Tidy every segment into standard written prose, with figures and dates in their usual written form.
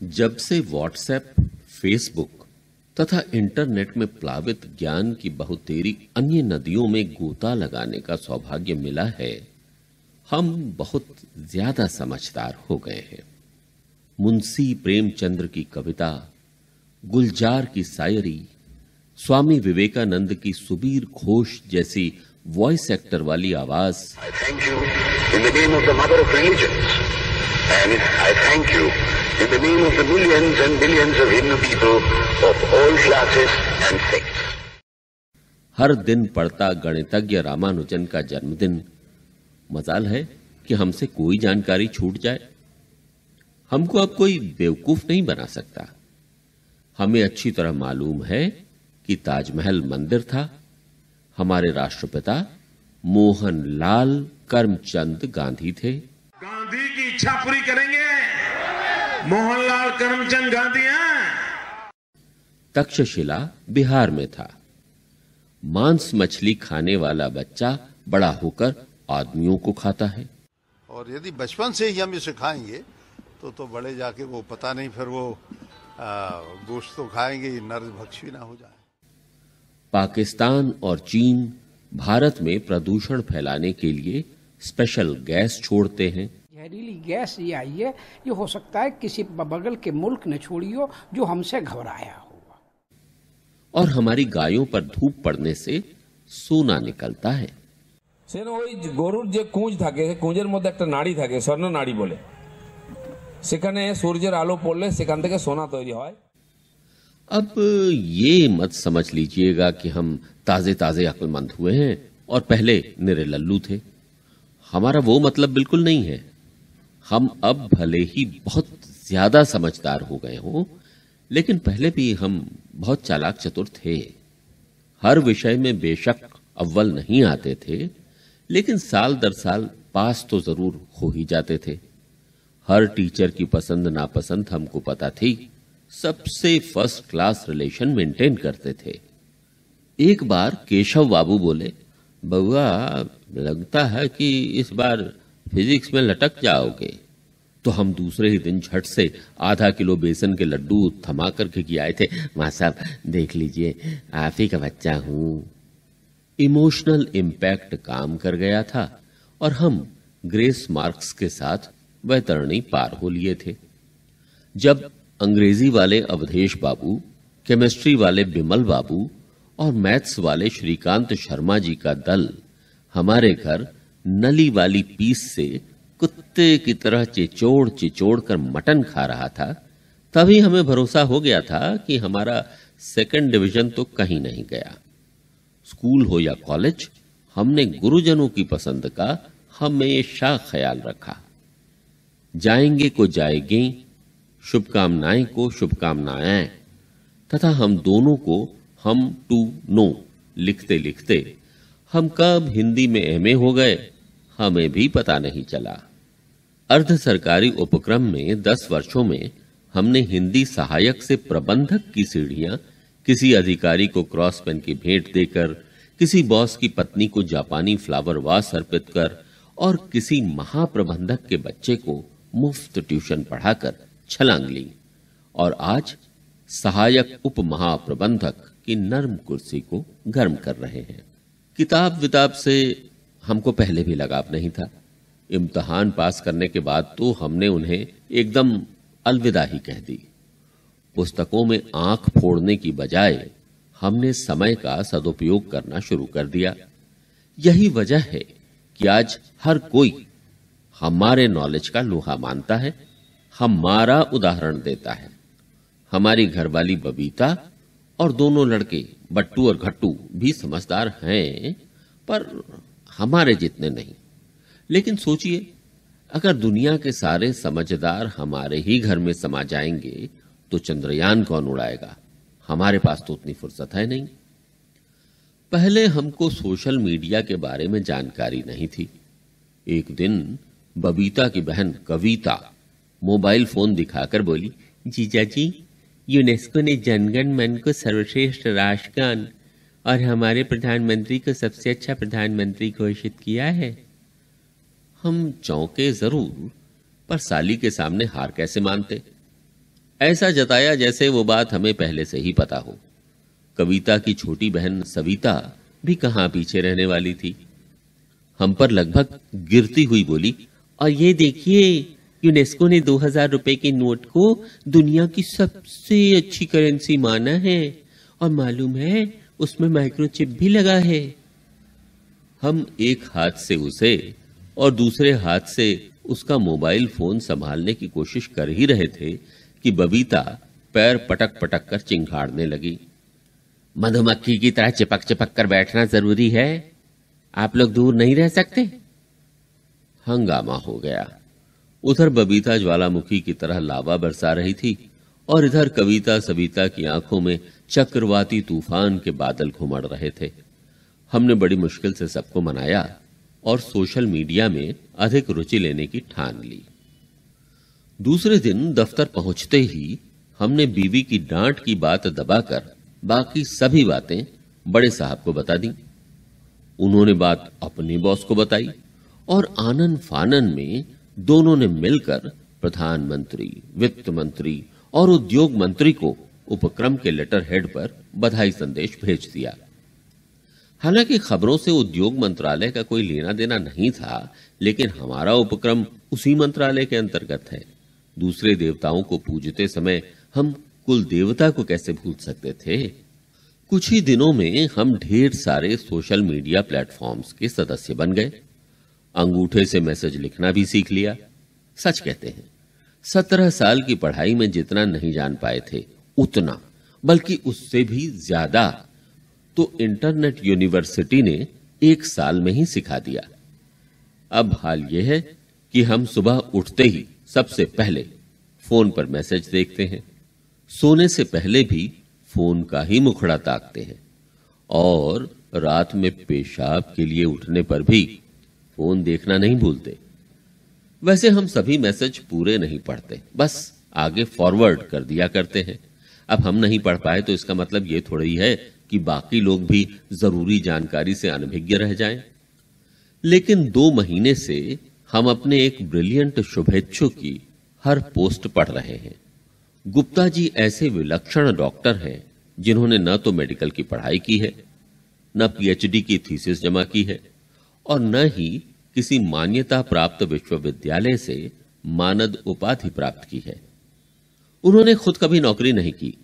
जब से WhatsApp, Facebook तथा इंटरनेट में प्लावित ज्ञान की बहुतेरी अन्य नदियों में गोता लगाने का सौभाग्य मिला है, हम बहुत ज्यादा समझदार हो गए हैं। मुंशी प्रेमचंद्र की कविता, गुलजार की शायरी, स्वामी विवेकानंद की सुबीर घोष जैसी वॉइस एक्टर वाली आवाज, I thank you in the name of the mother of religions, and I thank you in the name of the millions and billions of Hindu people of all classes and sects. हर दिन पढ़ता गणितज्ञ रामानुजन का जन्मदिन। मजाल है कि हमसे कोई जानकारी छूट जाए। हमको अब कोई बेवकूफ नहीं बना सकता। हमें अच्छी तरह मालूम है कि ताजमहल मंदिर था। हमारे राष्ट्रपिता मोहनलाल करमचंद गांधी थे। गांधी की इच्छा पूरी करेंगे। मोहनलाल करमचंद गांधी हैं। तक्षशिला बिहार में था। मांस मछली खाने वाला बच्चा बड़ा होकर आदमियों को खाता है। और यदि बचपन से ही हम इसे खाएंगे तो बड़े जाके वो पता नहीं फिर वो गोश्त तो खाएंगे, नरभक्षी ना हो जाए। पाकिस्तान और चीन भारत में प्रदूषण फैलाने के लिए स्पेशल गैस छोड़ते हैं। जहरीली गैस ये आई है, ये हो सकता है किसी बगल के मुल्क ने छोड़ी हो जो हमसे घबराया होगा। और हमारी गायों पर धूप पड़ने से सोना निकलता है। সেন ওই গরুর যে কুঁজ থাকে, কুঁজের মধ্যে একটা নাড়ি থাকে, স্বর্ণ নাড়ি বলে, সেখানে সূর্যের আলো পড়লে সেখান থেকে সোনা তৈরি হয়। अब ये मत समझ लीजिएगा कि हम ताजे ताजे अक्लमंद हुए हैं और पहले निरे लल्लू थे। हमारा वो मतलब बिल्कुल नहीं है। हम अब भले ही बहुत ज्यादा समझदार हो गए हों, लेकिन पहले भी हम बहुत चालाक चतुर थे। हर विषय में बेशक अव्वल नहीं आते थे, लेकिन साल दर साल पास तो जरूर हो ही जाते थे। हर टीचर की पसंद नापसंद हमको पता थी। सबसे फर्स्ट क्लास रिलेशन मेंटेन करते थे। एक बार केशव बाबू बोले, बउआ लगता है कि इस बार फिजिक्स में लटक जाओगे। तो हम दूसरे ही दिन झट से आधा किलो बेसन के लड्डू थमा करके के आए थे। मां साहब देख लीजिए, आप ही का बच्चा हूं। इमोशनल इंपैक्ट काम कर गया था और हम ग्रेस मार्क्स के साथ वैतरणी पार हो लिए थे। जब अंग्रेजी वाले अवधेश बाबू, केमिस्ट्री वाले बिमल बाबू और मैथ्स वाले श्रीकांत शर्मा जी का दल हमारे घर नली वाली पीस से कुत्ते की तरह चिचोड़ कर मटन खा रहा था, तभी हमें भरोसा हो गया था कि हमारा सेकंड डिवीजन तो कहीं नहीं गया। स्कूल हो या कॉलेज, हमने गुरुजनों की पसंद का हमेशा ख्याल रखा। जाएंगे को जाएंगे, शुभकामनाएं को शुभकामनाएं, तथा हम दोनों को हम टू नो लिखते लिखते हम कब हिंदी में एमए हो गए हमें भी पता नहीं चला। अर्ध सरकारी उपक्रम में 10 वर्षों में हमने हिंदी सहायक से प्रबंधक की सीढ़ियां किसी अधिकारी को क्रॉस पेन की भेंट देकर, किसी बॉस की पत्नी को जापानी फ्लावर वास अर्पित कर और किसी महाप्रबंधक के बच्चे को मुफ्त ट्यूशन पढ़ाकर छलांग ली। और आज सहायक उप महाप्रबंधक की नर्म कुर्सी को गर्म कर रहे हैं। किताब विताब से हमको पहले भी लगाव नहीं था। इम्तिहान पास करने के बाद तो हमने उन्हें एकदम अलविदा ही कह दी। पुस्तकों में आंख फोड़ने की बजाय हमने समय का सदुपयोग करना शुरू कर दिया। यही वजह है कि आज हर कोई हमारे नॉलेज का लोहा मानता है, हमारा उदाहरण देता है। हमारी घरवाली बबीता और दोनों लड़के बट्टू और घट्टू भी समझदार हैं, पर हमारे जितने नहीं। लेकिन सोचिए, अगर दुनिया के सारे समझदार हमारे ही घर में समा जाएंगे तो चंद्रयान कौन उड़ाएगा? हमारे पास तो उतनी फुर्सत है नहीं। पहले हमको सोशल मीडिया के बारे में जानकारी नहीं थी। एक दिन बबीता की बहन कविता मोबाइल फोन दिखाकर बोली, जीजा जी, यूनेस्को ने जनगण मन को सर्वश्रेष्ठ राष्ट्रगान और हमारे प्रधानमंत्री को सबसे अच्छा प्रधानमंत्री घोषित किया है। हम चौंके जरूर, पर साली के सामने हार कैसे मानते। ऐसा जताया जैसे वो बात हमें पहले से ही पता हो। कविता की छोटी बहन सविता भी कहां पीछे रहने वाली थी। हम पर लगभग गिरती हुई बोली, और ये देखिए, यूनेस्को ने 2000 रुपए के नोट को दुनिया की सबसे अच्छी करेंसी माना है, और मालूम है उसमें माइक्रोचिप भी लगा है। हम एक हाथ से उसे और दूसरे हाथ से उसका मोबाइल फोन संभालने की कोशिश कर ही रहे थे कि बबीता पैर पटक पटक कर चिंघाड़ने लगी। मधुमक्खी की तरह चिपक चिपक कर बैठना जरूरी है, आप लोग दूर नहीं रह सकते। हंगामा हो गया। उधर बबीता ज्वालामुखी की तरह लावा बरसा रही थी और इधर कविता सविता की आंखों में चक्रवाती तूफान के बादल घुमड़ रहे थे। हमने बड़ी मुश्किल से सबको मनाया और सोशल मीडिया में अधिक रुचि लेने की ठान ली। दूसरे दिन दफ्तर पहुंचते ही हमने बीवी की डांट की बात दबाकर बाकी सभी बातें बड़े साहब को बता दी। उन्होंने बात अपने बॉस को बताई और आनन फानन में दोनों ने मिलकर प्रधानमंत्री, वित्त मंत्री और उद्योग मंत्री को उपक्रम के लेटर हेड पर बधाई संदेश भेज दिया। हालांकि खबरों से उद्योग मंत्रालय का कोई लेना देना नहीं था, लेकिन हमारा उपक्रम उसी मंत्रालय के अंतर्गत है। दूसरे देवताओं को पूजते समय हम कुल देवता को कैसे भूल सकते थे। कुछ ही दिनों में हम ढेर सारे सोशल मीडिया प्लेटफॉर्म्स के सदस्य बन गए। अंगूठे से मैसेज लिखना भी सीख लिया। सच कहते हैं, 17 साल की पढ़ाई में जितना नहीं जान पाए थे उतना, बल्कि उससे भी ज्यादा तो इंटरनेट यूनिवर्सिटी ने 1 साल में ही सिखा दिया। अब हाल यह है कि हम सुबह उठते ही सबसे पहले फोन पर मैसेज देखते हैं, सोने से पहले भी फोन का ही मुखड़ा ताकते हैं और रात में पेशाब के लिए उठने पर भी फोन देखना नहीं भूलते। वैसे हम सभी मैसेज पूरे नहीं पढ़ते, बस आगे फॉरवर्ड कर दिया करते हैं। अब हम नहीं पढ़ पाए तो इसका मतलब यह थोड़ी है कि बाकी लोग भी जरूरी जानकारी से अनभिज्ञ रह जाएं। लेकिन 2 महीने से हम अपने एक ब्रिलियंट शुभेच्छु की हर पोस्ट पढ़ रहे हैं। गुप्ता जी ऐसे विलक्षण डॉक्टर हैं जिन्होंने न तो मेडिकल की पढ़ाई की है, न पीएचडी की थीसिस जमा की है और न ही किसी मान्यता प्राप्त विश्वविद्यालय से मानद उपाधि प्राप्त की है। उन्होंने खुद कभी नौकरी नहीं की,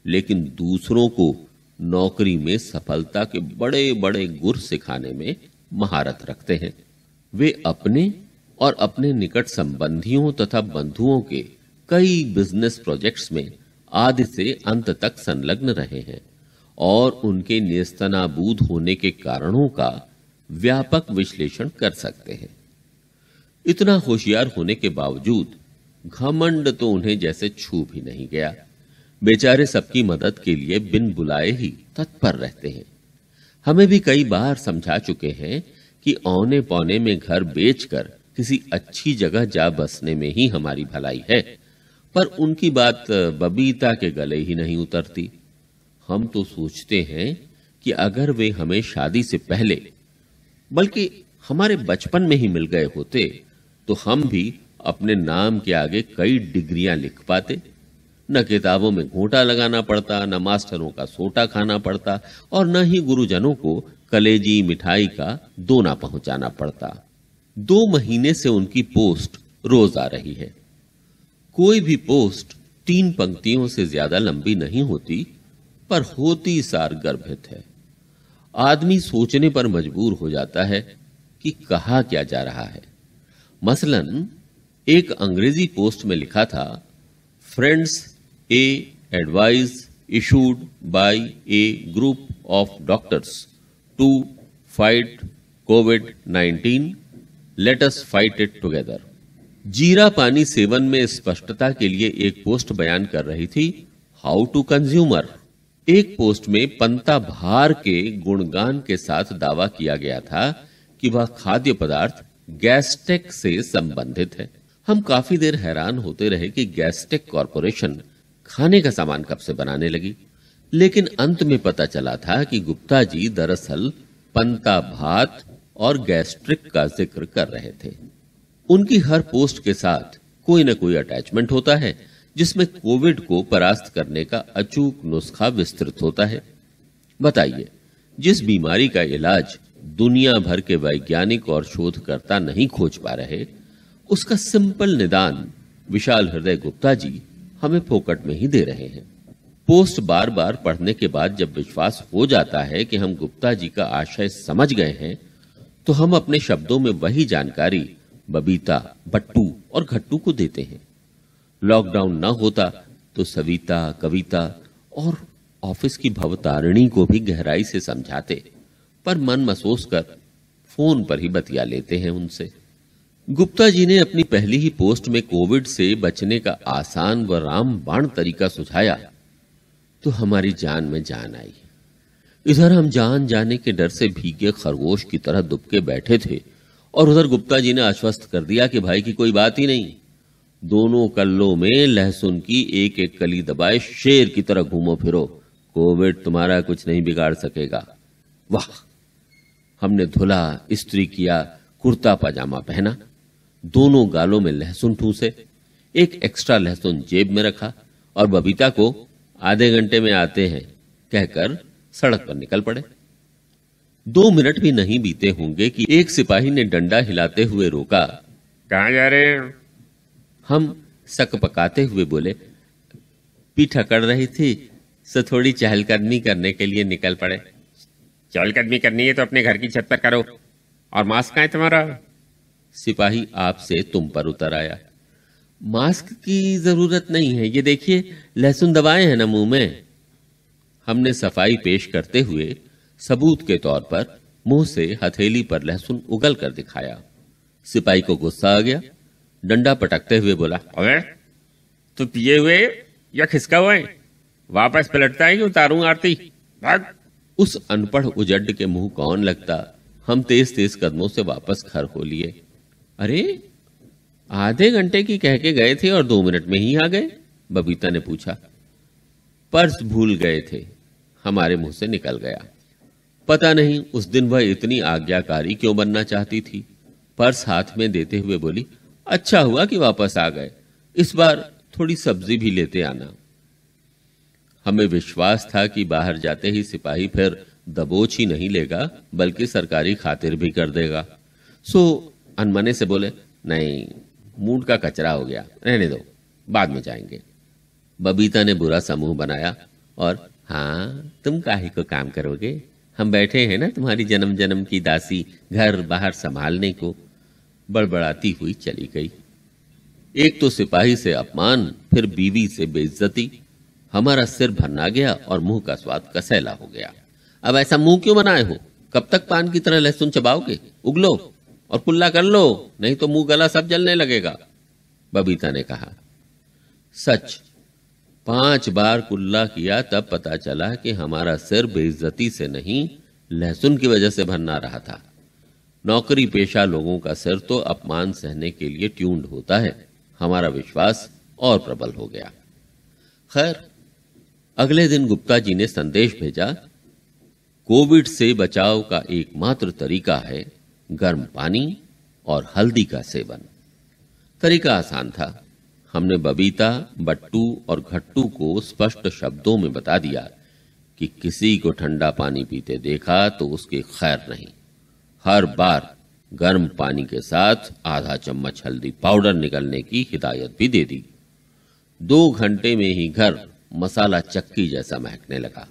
लेकिन दूसरों को नौकरी में सफलता के बड़े बड़े गुर सिखाने में महारत रखते हैं। वे अपने और अपने निकट संबंधियों तथा बंधुओं के कई बिजनेस प्रोजेक्ट्स में आदि से अंत तक संलग्न रहे हैं और उनके नेस्तनाबूद होने के कारणों का व्यापक विश्लेषण कर सकते हैं। इतना होशियार होने के बावजूद घमंड तो उन्हें जैसे छू भी नहीं गया। बेचारे सबकी मदद के लिए बिन बुलाए ही तत्पर रहते हैं। हमें भी कई बार समझा चुके हैं कि औने पौने में घर बेचकर किसी अच्छी जगह जा बसने में ही हमारी भलाई है, पर उनकी बात बबीता के गले ही नहीं उतरती। हम तो सोचते हैं कि अगर वे हमें शादी से पहले, बल्कि हमारे बचपन में ही मिल गए होते तो हम भी अपने नाम के आगे कई डिग्रियां लिख पाते। न किताबों में घूंटा लगाना पड़ता, न मास्टरों का सोटा खाना पड़ता और न ही गुरुजनों को कलेजी मिठाई का दोना पहुंचाना पड़ता। 2 महीने से उनकी पोस्ट रोज आ रही है। कोई भी पोस्ट 3 पंक्तियों से ज्यादा लंबी नहीं होती, पर होती सार गर्भित है। आदमी सोचने पर मजबूर हो जाता है कि कहा क्या जा रहा है। मसलन एक अंग्रेजी पोस्ट में लिखा था, friends a advice issued by a group of doctors to fight कोविड-19, let us fight it together. जीरा पानी सेवन में स्पष्टता के लिए एक पोस्ट बयान कर रही थी, हाउ टू कंज्यूमर। एक पोस्ट में पंता भार के गुणगान के साथ दावा किया गया था कि वह खाद्य पदार्थ गैस्टेक से संबंधित है। हम काफी देर हैरान होते रहे कि गैस्टेक कॉरपोरेशन खाने का सामान कब से बनाने लगी, लेकिन अंत में पता चला था कि गुप्ता जी दरअसल पंता भात और गैस्ट्रिक का जिक्र कर रहे थे। उनकी हर पोस्ट के साथ कोई न कोई अटैचमेंट होता है, जिसमें कोविड को परास्त करने का अचूक नुस्खा विस्तृत होता है। बताइए, जिस बीमारी का इलाज दुनिया भर के वैज्ञानिक और शोधकर्ता नहीं खोज पा रहे, उसका सिंपल निदान विशाल हृदय गुप्ता जी हमें फोकट में ही दे रहे हैं। पोस्ट बार बार पढ़ने के बाद जब विश्वास हो जाता है कि हम गुप्ता जी का आशय समझ गए हैं, तो हम अपने शब्दों में वही जानकारी बबीता, बट्टू और घट्टू को देते हैं। लॉकडाउन न होता तो सविता, कविता और ऑफिस की भवतारिणी को भी गहराई से समझाते, पर मन मसोस कर फोन पर ही बतिया लेते हैं उनसे। गुप्ता जी ने अपनी पहली ही पोस्ट में कोविड से बचने का आसान व रामबाण तरीका सुझाया तो हमारी जान में जान आई। इधर हम जान जाने के डर से भीगे खरगोश की तरह दुबके बैठे थे और उधर गुप्ता जी ने आश्वस्त कर दिया कि भाई की कोई बात ही नहीं, दोनों कल्लों में लहसुन की एक एक कली दबाए शेर की तरह घूमो फिरो, कोविड तुम्हारा कुछ नहीं बिगाड़ सकेगा। वाह! हमने धुला, इस्त्री किया, कुर्ता पजामा पहना, दोनों गालों में लहसुन ठूसे, एक एक्स्ट्रा लहसुन जेब में रखा और बबीता को आधे घंटे में आते हैं कहकर सड़क पर निकल पड़े। 2 मिनट भी नहीं बीते होंगे कि एक सिपाही ने डंडा हिलाते हुए रोका। कहां जा रहे हैं? हम सक पकाते हुए बोले, पीठ अकड़ रही थी सो थोड़ी चहलकदमी करने के लिए निकल पड़े। चहलकदमी करनी है तो अपने घर की छत पर करो। और मास्क कहाँ है तुम्हारा? सिपाही आपसे तुम पर उतर आया। मास्क की जरूरत नहीं है, ये देखिए लहसुन दबाए हैं ना मुंह में। हमने सफाई पेश करते हुए सबूत के तौर पर मुंह से हथेली पर लहसुन उगल कर दिखाया। सिपाही को गुस्सा आ गया, डंडा पटकते हुए बोला, अबे तो पिए हुए या खिसका हुआ है? वापस पलटता है कि उतारूं आरती? भाग! उस अनपढ़ उजड्ड के मुंह कौन लगता। हम तेज तेज कदमों से वापस घर हो लिए। अरे आधे घंटे की कह के गए थे और 2 मिनट में ही आ गए? बबीता ने पूछा। पर्स भूल गए थे, हमारे मुंह से निकल गया। पता नहीं उस दिन वह इतनी आज्ञाकारी क्यों बनना चाहती थी। पर्स हाथ में देते हुए बोली, अच्छा हुआ कि वापस आ गए, इस बार थोड़ी सब्जी भी लेते आना। हमें विश्वास था कि बाहर जाते ही सिपाही फिर दबोच ही नहीं लेगा बल्कि सरकारी खातिर भी कर देगा। सो अनमने से बोले, नहीं, मूड का कचरा हो गया, रहने दो, बाद में जाएंगे। बबीता ने बुरा समूह बनाया और हाँ, तुम काहे को काम करोगे, हम बैठे हैं ना तुम्हारी जन्म जन्म की दासी घर बाहर संभालने को, बड़बड़ाती हुई चली गई। एक तो सिपाही से अपमान, फिर बीवी से बेइज्जती। हमारा सिर भन्ना गया और मुंह का स्वाद कसैला हो गया। अब ऐसा मुंह क्यों बनाए हो? कब तक पान की तरह लहसुन चबाओगे? उगलो और कुल्ला कर लो, नहीं तो मुंह गला सब जलने लगेगा। बबीता ने कहा। सच, 5 बार कुल्ला किया तब पता चला कि हमारा सिर बेइज्जती से नहीं, लहसुन की वजह से भन्ना रहा था। नौकरी पेशा लोगों का सिर तो अपमान सहने के लिए ट्यून्ड होता है। हमारा विश्वास और प्रबल हो गया। खैर, अगले दिन गुप्ता जी ने संदेश भेजा, कोविड से बचाव का एकमात्र तरीका है गर्म पानी और हल्दी का सेवन। तरीका आसान था। हमने बबीता, बट्टू और घट्टू को स्पष्ट शब्दों में बता दिया कि किसी को ठंडा पानी पीते देखा तो उसकी खैर नहीं। हर बार गर्म पानी के साथ आधा चम्मच हल्दी पाउडर निकलने की हिदायत भी दे दी। 2 घंटे में ही घर मसाला चक्की जैसा महकने लगा।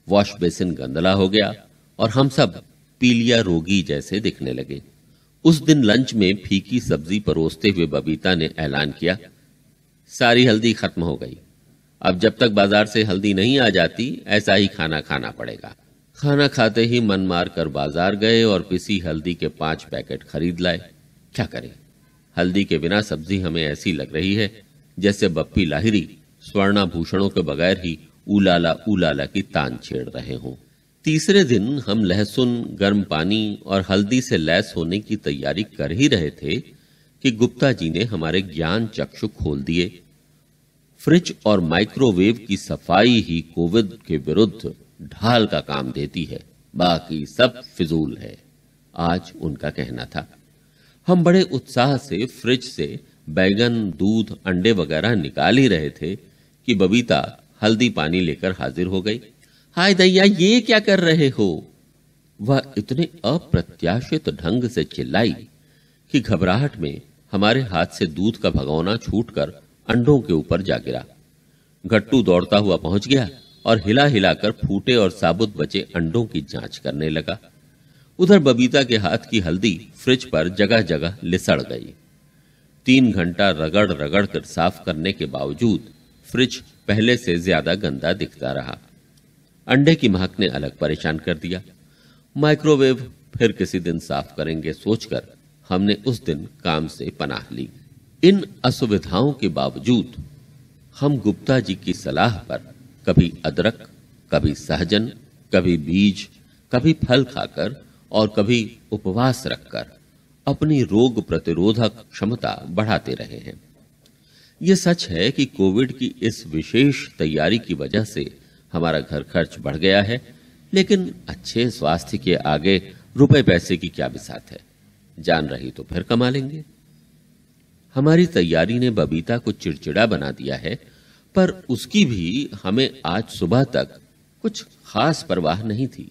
वॉश बेसिन गंदला हो गया और हम सब पीलिया रोगी जैसे दिखने लगे। उस दिन लंच में फीकी सब्जी परोसते हुए बबीता ने ऐलान किया, सारी हल्दी खत्म हो गई। अब जब तक बाजार से हल्दी नहीं आ जाती ऐसा ही खाना खाना पड़ेगा। खाना खाते ही मन मार कर बाजार गए और पिसी हल्दी के 5 पैकेट खरीद लाए। क्या करें, हल्दी के बिना सब्जी हमें ऐसी लग रही है जैसे बप्पी लाहिरी स्वर्णाभूषणों के बगैर ही उलाला उलाला की तान छेड़ रहे हों। तीसरे दिन हम लहसुन, गर्म पानी और हल्दी से लैस होने की तैयारी कर ही रहे थे कि गुप्ता जी ने हमारे ज्ञान चक्षु खोल दिए। फ्रिज और माइक्रोवेव की सफाई ही कोविड के विरुद्ध ढाल का काम देती है, बाकी सब फिजूल है, आज उनका कहना था। हम बड़े उत्साह से फ्रिज से बैगन, दूध, अंडे वगैरह निकाल ही रहे थे कि बबीता हल्दी पानी लेकर हाजिर हो गई। हाय दैया, ये क्या कर रहे हो? वह इतने अप्रत्याशित ढंग से चिल्लाई कि घबराहट में हमारे हाथ से दूध का भगोना छूटकर अंडों के ऊपर जा गिरा। गट्टू दौड़ता हुआ पहुंच गया और हिला हिलाकर फूटे और साबुत बचे अंडों की जांच करने लगा। उधर बबीता के हाथ की हल्दी फ्रिज पर जगह जगह लिसड़ गई। 3 घंटा रगड़ रगड़ कर साफ करने के बावजूद फ्रिज पहले से ज्यादा गंदा दिखता रहा। अंडे की महक ने अलग परेशान कर दिया। माइक्रोवेव फिर किसी दिन साफ करेंगे सोचकर हमने उस दिन काम से पनाह ली। इन असुविधाओं के बावजूद हम गुप्ता जी की सलाह पर कभी अदरक, कभी सहजन, कभी बीज, कभी फल खाकर और कभी उपवास रखकर अपनी रोग प्रतिरोधक क्षमता बढ़ाते रहे हैं। यह सच है कि कोविड की इस विशेष तैयारी की वजह से हमारा घर खर्च बढ़ गया है, लेकिन अच्छे स्वास्थ्य के आगे रुपए पैसे की क्या बिसात है। जान रही तो फिर कमा लेंगे। हमारी तैयारी ने बबीता को चिड़चिड़ा बना दिया है, पर उसकी भी हमें आज सुबह तक कुछ खास परवाह नहीं थी।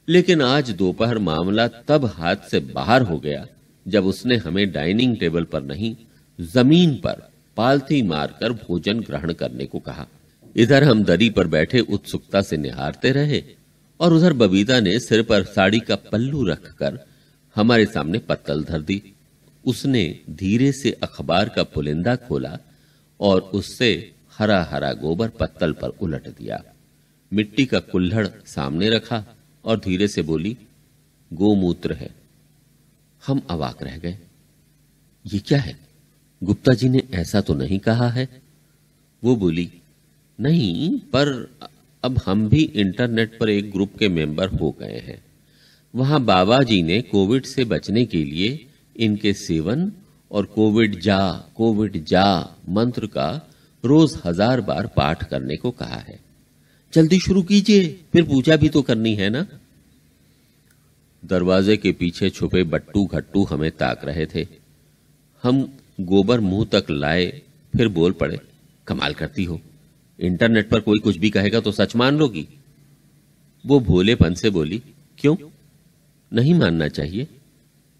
लेकिन आज दोपहर मामला तब हाथ से बाहर हो गया जब उसने हमें डाइनिंग टेबल पर नहीं, जमीन पर पालथी मारकर भोजन ग्रहण करने को कहा। इधर हम दरी पर बैठे उत्सुकता से निहारते रहे और उधर बबीता ने सिर पर साड़ी का पल्लू रखकर हमारे सामने पत्तल धर दी। उसने धीरे से अखबार का पुलिंदा खोला और उससे हरा हरा गोबर पत्तल पर उलट दिया। मिट्टी का कुल्हड़ सामने रखा और धीरे से बोली, गोमूत्र है। हम अवाक रह गए। ये क्या है? गुप्ता जी ने ऐसा तो नहीं कहा है। वो बोली, नहीं, पर अब हम भी इंटरनेट पर एक ग्रुप के मेंबर हो गए हैं। वहां बाबा जी ने कोविड से बचने के लिए इनके सेवन और कोविड जा मंत्र का रोज 1000 बार पाठ करने को कहा है। जल्दी शुरू कीजिए, फिर पूजा भी तो करनी है ना। दरवाजे के पीछे छुपे बट्टू घट्टू हमें ताक रहे थे। हम गोबर मुंह तक लाए, फिर बोल पड़े, कमाल करती हो, इंटरनेट पर कोई कुछ भी कहेगा तो सच मान लोगी। वो भोलेपन से बोली, क्यों नहीं मानना चाहिए?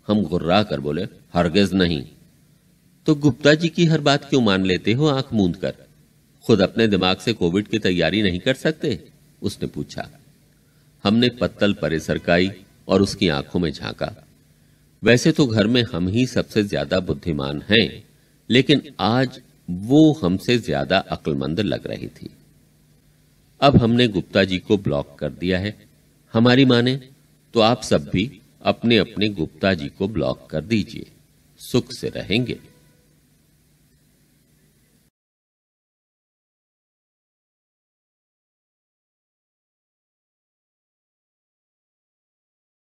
हम गुर्रा कर बोले, हरगिज नहीं। तो गुप्ता जी की हर बात क्यों मान लेते हो आंख मूंद कर? खुद अपने दिमाग से कोविड की तैयारी नहीं कर सकते? उसने पूछा। हमने पत्तल परे सरकाई और उसकी आंखों में झांका। वैसे तो घर में हम ही सबसे ज्यादा बुद्धिमान हैं, लेकिन आज वो हमसे ज्यादा अक्लमंद लग रही थी। अब हमने गुप्ता जी को ब्लॉक कर दिया है। हमारी माने तो आप सब भी अपने अपने गुप्ता जी को ब्लॉक कर दीजिए। सुख से रहेंगे।